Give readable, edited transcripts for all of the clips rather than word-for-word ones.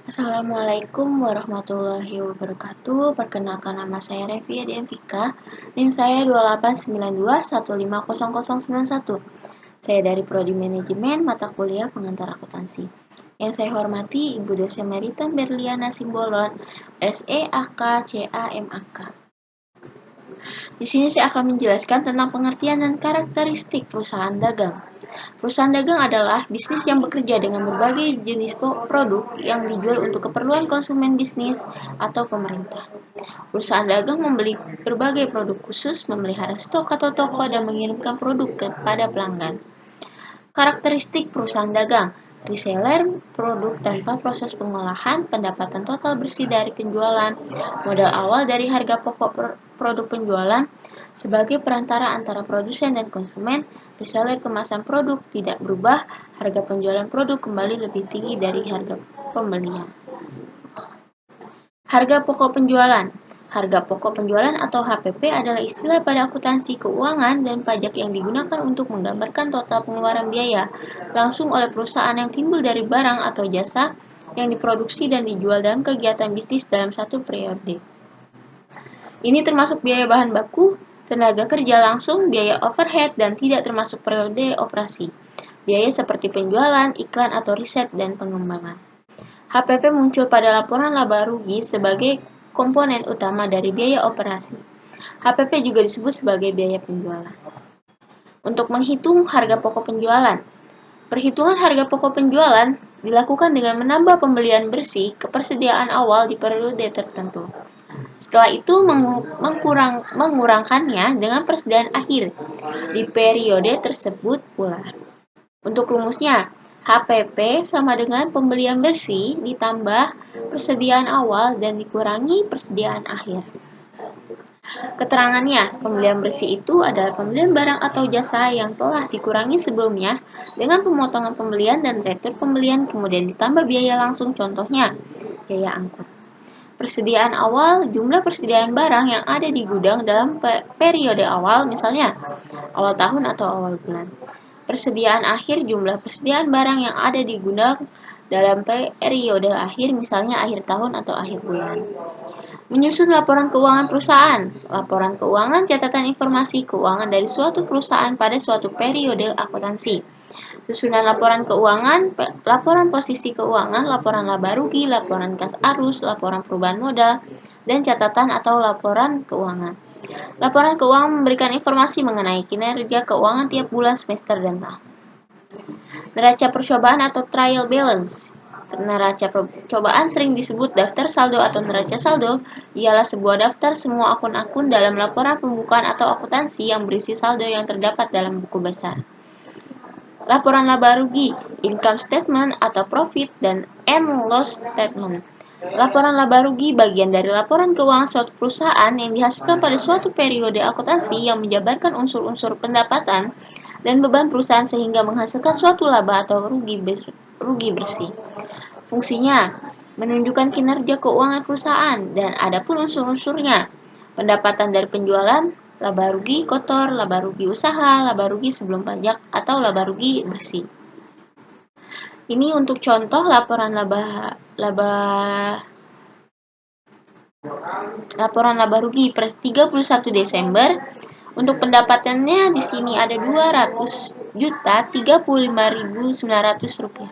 Assalamualaikum warahmatullahi wabarakatuh. Perkenalkan, nama saya Revi Adianvika. NIM saya 2892150091. Saya dari Prodi Manajemen Mata Kuliah Pengantar Akuntansi. Yang saya hormati Ibu Dosen Merita Berliana Simbolon, SEAK CAMAK. Di sini saya akan menjelaskan tentang pengertian dan karakteristik perusahaan dagang. Perusahaan dagang adalah bisnis yang bekerja dengan berbagai jenis produk yang dijual untuk keperluan konsumen bisnis atau pemerintah. Perusahaan dagang membeli berbagai produk khusus, memelihara stok atau toko, dan mengirimkan produk kepada pelanggan. Karakteristik perusahaan dagang: reseller, produk tanpa proses pengolahan, pendapatan total bersih dari penjualan, modal awal dari harga pokok produk penjualan, sebagai perantara antara produsen dan konsumen. Reseller kemasan produk tidak berubah, harga penjualan produk kembali lebih tinggi dari harga pembelian. Harga pokok penjualan. Harga pokok penjualan atau HPP adalah istilah pada akuntansi keuangan dan pajak yang digunakan untuk menggambarkan total pengeluaran biaya langsung oleh perusahaan yang timbul dari barang atau jasa yang diproduksi dan dijual dalam kegiatan bisnis dalam satu periode. Ini termasuk biaya bahan baku, tenaga kerja langsung, biaya overhead, dan tidak termasuk periode operasi. Biaya seperti penjualan, iklan atau riset dan pengembangan. HPP muncul pada laporan laba rugi sebagai komponen utama dari biaya operasi. HPP juga disebut sebagai biaya penjualan. Untuk menghitung harga pokok penjualan. Perhitungan harga pokok penjualan dilakukan dengan menambah pembelian bersih ke persediaan awal di periode tertentu. Setelah itu mengurangkannya dengan persediaan akhir di periode tersebut pula. Untuk rumusnya, HPP sama dengan pembelian bersih ditambah persediaan awal dan dikurangi persediaan akhir. Keterangannya, pembelian bersih itu adalah pembelian barang atau jasa yang telah dikurangi sebelumnya dengan pemotongan pembelian dan retur pembelian, kemudian ditambah biaya langsung, contohnya biaya angkut. Persediaan awal, jumlah persediaan barang yang ada di gudang dalam periode awal, misalnya awal tahun atau awal bulan. Persediaan akhir, jumlah persediaan barang yang ada di gudang dalam periode akhir, misalnya akhir tahun atau akhir bulan. Menyusun laporan keuangan perusahaan. Laporan keuangan catatan informasi keuangan dari suatu perusahaan pada suatu periode akuntansi. Susunan laporan keuangan, laporan posisi keuangan, laporan laba rugi, laporan kas arus, laporan perubahan modal, dan catatan atau laporan keuangan. Laporan keuangan memberikan informasi mengenai kinerja keuangan tiap bulan, semester, dan tahun. Neraca percobaan atau trial balance. Neraca percobaan sering disebut daftar saldo atau neraca saldo, ialah sebuah daftar semua akun-akun dalam laporan pembukuan atau akuntansi yang berisi saldo yang terdapat dalam buku besar. Laporan laba rugi, income statement atau profit dan and loss statement. Laporan laba rugi bagian dari laporan keuangan suatu perusahaan yang dihasilkan pada suatu periode akuntansi yang menjabarkan unsur-unsur pendapatan dan beban perusahaan sehingga menghasilkan suatu laba atau rugi bersih. Fungsinya menunjukkan kinerja keuangan perusahaan dan adapun unsur-unsurnya: pendapatan dari penjualan, laba rugi kotor, laba rugi usaha, laba rugi sebelum pajak, atau laba rugi bersih. Ini untuk contoh laporan laba rugi per 31 Desember. Untuk pendapatannya di sini ada 200.035.900 rupiah.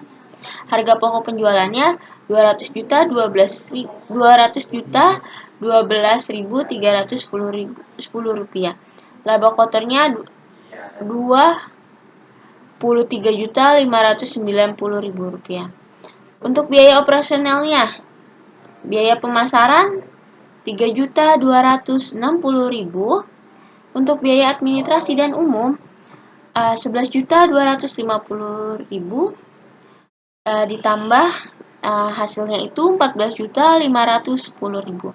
Harga pokok penjualannya 200.012.310 rupiah. Laba kotornya 23.590.000 rupiah. Untuk biaya operasionalnya, biaya pemasaran 3.260.000. Untuk biaya administrasi dan umum 11.250.000. Ditambah hasilnya itu 14.510.000.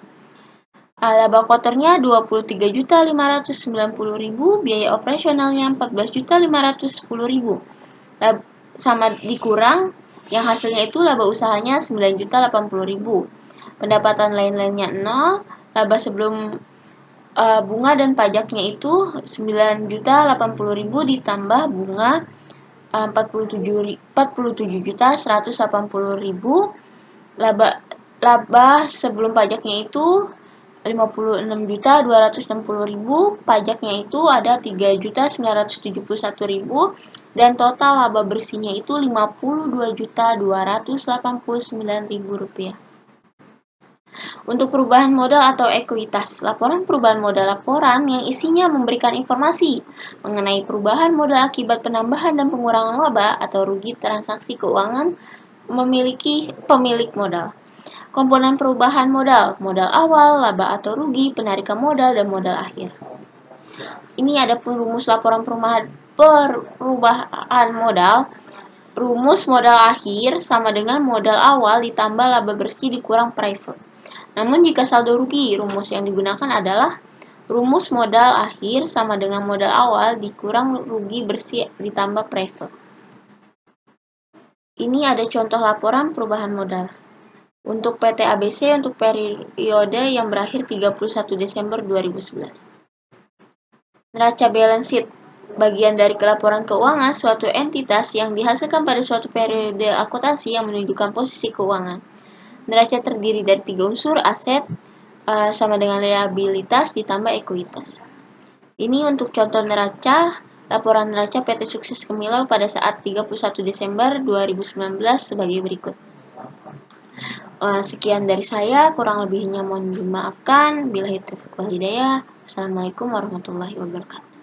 Laba kotornya 23.590.000, biaya operasionalnya 14.510.000. Sama dikurang yang hasilnya itu laba usahanya 9.080.000. Pendapatan lain-lainnya 0, laba sebelum bunga dan pajaknya itu 9.080.000 ditambah bunga 47.180.000, Laba laba sebelum pajaknya itu 56.260.000, pajaknya itu ada 3.971.000 dan total laba bersihnya itu 52.289.000 rupiah. Untuk perubahan modal atau ekuitas, laporan perubahan modal laporan yang isinya memberikan informasi mengenai perubahan modal akibat penambahan dan pengurangan laba atau rugi transaksi keuangan memiliki pemilik modal. Komponen perubahan modal, modal awal, laba atau rugi, penarikan modal, dan modal akhir. Ini ada rumus laporan perubahan modal. Rumus modal akhir sama dengan modal awal ditambah laba bersih dikurang private. Namun jika saldo rugi, rumus yang digunakan adalah rumus modal akhir sama dengan modal awal dikurang rugi bersih ditambah private. Ini ada contoh laporan perubahan modal. Untuk PT ABC untuk periode yang berakhir 31 Desember 2011. Neraca balance sheet, bagian dari laporan keuangan suatu entitas yang dihasilkan pada suatu periode akuntansi yang menunjukkan posisi keuangan. Neraca terdiri dari 3 unsur, aset sama dengan liabilitas ditambah ekuitas. Ini untuk contoh neraca, laporan neraca PT Sukses Gemilang pada saat 31 Desember 2019 sebagai berikut. Sekian dari saya, kurang lebihnya mohon dimaafkan. Billahi taufiq wal hidayah. Assalamualaikum warahmatullahi wabarakatuh.